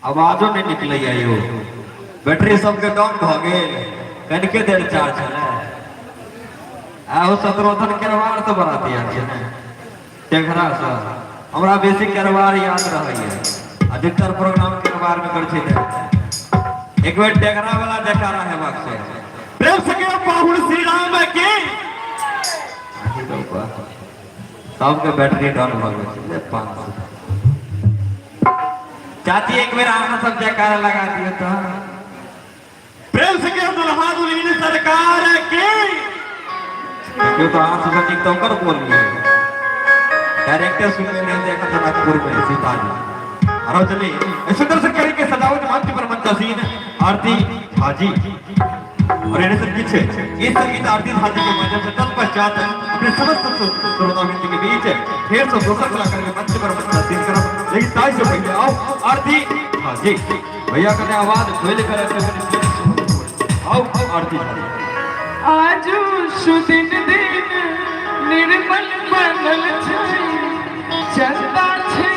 आवाजो नहीं निकल आयो बैटरी सबके डाउन भ गेल कनिके देर चार्ज है आहो शत्रुधन केरवार तो बराती आछे ने टेघरा से हमरा बेसी केरवार याद रहै अधिकतर प्रोग्राम केरवार में कर छै एक बेर टेघरा वाला जयकारा हेबाक छै प्रेम से के बाहुल श्री राम के सबके बैटरी डाउन भ गेल 500 चाची एक बेर आना सब जयकारा लगा दियो तो प्रेम से के दुल्हा दुल्हन सरकार के क्यों तो आंख से ठीक तो कर बोल लिए डायरेक्टर सुनने ने देखा था नागपुर में सीताजी अरे चलिए सुंदर से करके सजावट मंच पर मंचसीन आरती हाजी और इन्हें सब पीछे ये संगीत आरती हाजी के माध्यम से तत्पश्चात अपने समस्त श्रोतावृंद के बीच ढेर सौ दोसर कलाकार के मंच पर मंचसीन करो लेकिन ताई से भैया आओ आरती हाजी भैया का आवाज खोल कर आओ आरती हाजी आज सुदिन दिन निर्मल बनल छै चंदा छै